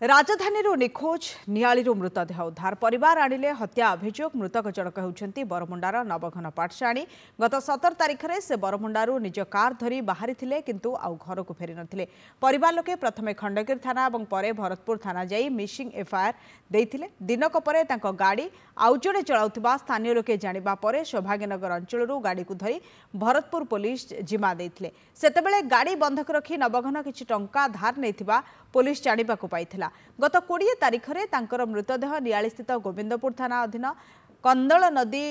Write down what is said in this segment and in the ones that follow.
राजधानी निखोज नियाली मृतदेह उद्धार परिवार आणिले हत्या अभियोग मृतक जनक होउछंती बरमुंडार नवघन पाठशाणी गत 17 तारिख में से बरमुंडारू निज कार धरी बाहरी थिले किंतु आउ घर को फेरी नथिले। परिवार लोके प्रथमे खंडगिरी थाना और परे भरतपुर थाना जाई मिसिंग एफआईआर देइथिले। दिनक परे तांको गाड़ी आउ जणे चलाउथिबा स्थानीय लोके जानिबा परे सौभाग्यनगर अंचलरू गाड़ी को धरी भरतपुर पुलिस जिमा देइथिले। सेतेबेले गाड़ी बंधक रखी नवघन किछि टंका धार नैथिबा पुलिस जानिबाकु पाइथिला। गत 20 तारिख में तांकर मृतदेह नियाली स्थित गोविंदपुर थाना अधीन कंदल नदी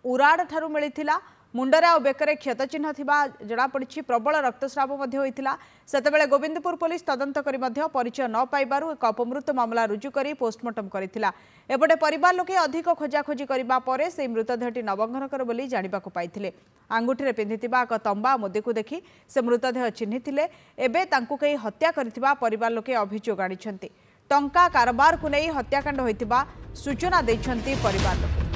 उराड़ ठारू मिलिथिला। मुंडरे आ बेकरे क्षत चिन्ह थिबा जणा पड़िछि। प्रबल रक्तस्राव मध्ये होइथिला। सेतेबेले गोविंदपुर पुलिस तदंत करी मध्ये परिचय न पाइबारु एक अपमृत मामला रुजु करी पोस्टमार्टम करिथिला। एपटे परिवार लोके अधिक खोजाखोजी करिबा परे से मृतदेहटी नवघनकर बोली जानिबाकु पाइथिले। आंगुठीरे पिंधिथिबा एक तंबा मुदीकु देखि से मृतदेह चिन्हिथिले। एबे तांकु केही हत्या करिथिबा परिवार लोके अभियोग आनिछंती। टंका कारबार को नहीं हत्याकांड होइथिबा सूचना दैछंती परिवार लोके।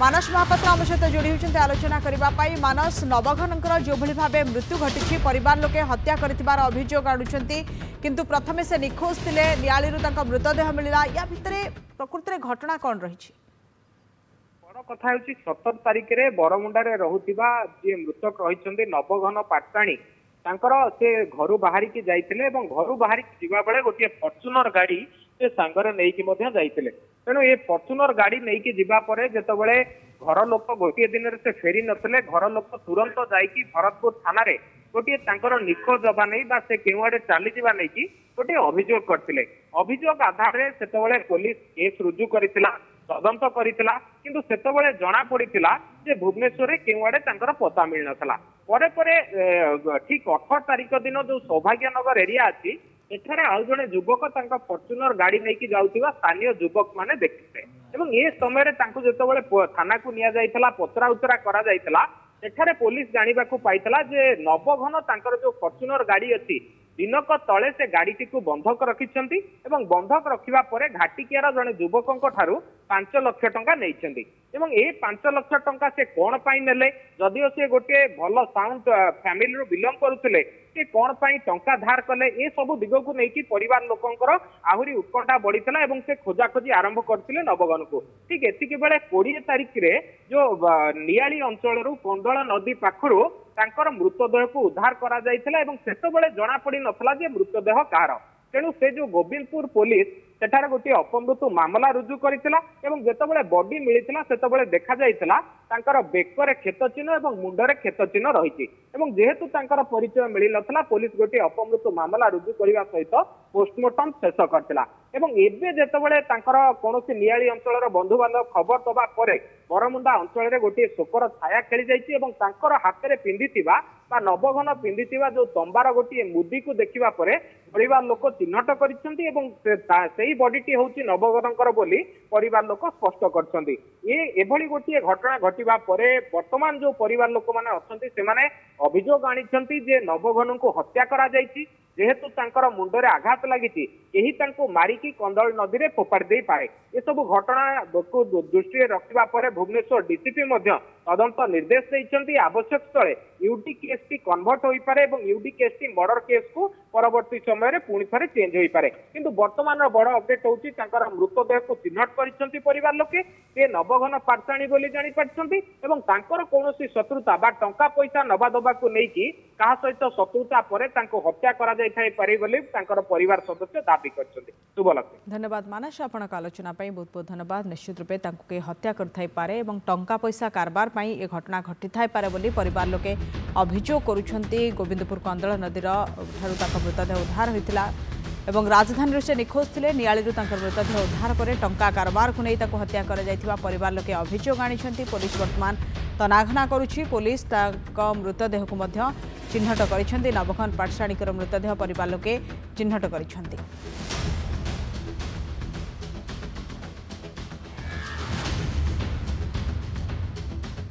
मानस महापात्र आम सहित जोड़ी होती आलोचना करने। मानस नवघनकर जो भाव मृत्यु घटी परिवार लोके हत्या कर अभियोग आणुंट किंतु प्रथमे से निखोज थे नियाली मृतदेह मिलला। या भितर प्रकृति घटना कौन रही बड़ कथा 17 तारिख में बरमुंडा रोकवा जी मृतक रही नवघन पाटपाणी से घर बाहर की जाते घर बाहर जावा बेले गोटे फर्चुनर गाड़ी से सांगरे नहीं जाते। तेणु ये फर्चुनर गाड़ी नहीं जावापर जितेबाला घर लोक गोटे दिन से फेरी नथिले घर लोक तुरंत जाकि भरतपुर थाना गोटे निखोज हवा नहीं से क्यों आड़े चली नहीं गोटे अभियोग करते। अभियोग आधार से पुलिस केस रुजु करथिला तदंत करथिला किंतु सेतेबाला जना पड़ीथिला जे भुवनेश्वर क्यों आड़े पता मिल नथला। परे परे ठीक 18 तारिख दिन जो सौभाग्यनगर एरिया अच्छी एठारे आउ जने युवक फर्चुनर गाड़ी नहीं जाउथिबा स्थानीय युवक माने देखिते एवं ए समय जितेबाला थाना को निया जाइतला पचरा उचरा करा जाइतला एठारे पुलिस जानिबाकू पाइतला जे नवघन तांकर जो फर्चुनर गाड़ी अच्छी दिनक तले से गाड़ी टी बंधक रखिछंती एवं बंधक रखिबा परे घाटिकियार जने युवकंक ठारू 5 लाख टंका नैछंती एवं ए 5 लाख टंका से कोन पाई नेले जदिओ से गोटे भल साउंड फैमिली रो बिलोंग करुथिले से कोन पाई टंका धार कले ए सब दिग को नेकी परिवार लोकंकर आहुरी उत्कंठा बढ़ीतला एवं से खोजाखोजी आरंभ करथिले नवघन को। ठीक एतिके बेले 20 तारिख रे जो नियाली अंचल रू कंदल नदी पाखरु तांकर मृतदेह को उद्धार करा जाइथिला एवं सेतेबेले जना पड़ी नथला जे मृतदेह कार। तेणु से जो गोविंदपुर पुलिस सेठार गोटे अपमृत्यु मामला रुजु करथिला एवं जेतेबेले बॉडी मिलिथिला सेतेबेले देखा जाइथिला तांकर बेकरे क्षत चिन्ह एवं मुंडरे क्षत चिन्ह रहिछि एवं जेहेतु तांकर परिचय मिल नथला पुलिस गोटे अपमृत्यु मामला रुजु करबा सहित पोस्टमार्टम शेष करथिला एवं एबे जेतेबेले तांकर कोनोसी नियाली अंचलर बंधु बांधव खबर दबा परे बरमुंडा अंचल रे गोटे शोकर छाया खेली जाइछि एवं तांकर हाथ रे पिंधिथिबा बा नवघन पिंधिथिबा जो तंबार गोटे मुदी को देखिबा परे परिवार लोक चिन्हट करिसेंती एवं सेही बॉडीटी होउछि नवघनकर बोली परिवार लोक स्पष्ट करछंती। ए एभली गोटे घटना घटिबा परे वर्तमान जो परिवार लोक माने अछंती से माने अभियोग आनिछंती जे नवघन को हत्या करा जाइछि जेहेतु तांकर मुंडरे आघात लागिछि केही तांको मारिकी कंदल नदी रे फोपाड़ी दे पाए। ए सब घटना को दृष्टि रखिबा परे भुवनेश्वर डीसीपी मध्य तदंत निर्देश दैछंती आवश्यक स्थले यूडी केस टी कन्वर्ट होई पारे एवं यूडी केस टी मर्डर केस को परवर्ती समय रे पुणी थरे चेंज होई पारे। किंतु वर्तमान बड़ अपडेट होउछि तांकर मृतदेह को चिन्हट करिसंती परिवार लोके से नवघन पाटसाणी बोली जानि पारछंती एवं तांकर कोनोसी शत्रुता बा टंका पैसा नबा दबा को नेकी कहा सहित शत्रुता परे तांको हत्या करा जाय थाई पारे बोली तांकर परिवार सदस्य दाबी करछंती। शुभलक्ष्मी धन्यवाद मानस आपनक आलोचना पई बहुत बहुत धन्यवाद। निश्चित रूपे तांको के हत्या कर थाई पारे एवं टंका पैसा कारबार पई ए घटना घटी थाई पारे बोली परिवार लोके अभियोग करुछंती। गोविंदपुर कंदल नदीर ठारू तांको मृतदेह उद्धार होइतिला एवं राजधानी से निखोज थे नियाली मृतदेह उद्धार पर टंका कारबार को नहीं हत्या कर परिवार लोके अभियोग आनिछंती। पुलिस वर्तमान तनाघना करुछि। पुलिस मृतदेह को चिन्हट कर नवघन पाटसाणीकर मृतदेह परिवार लोके चिन्हट कर।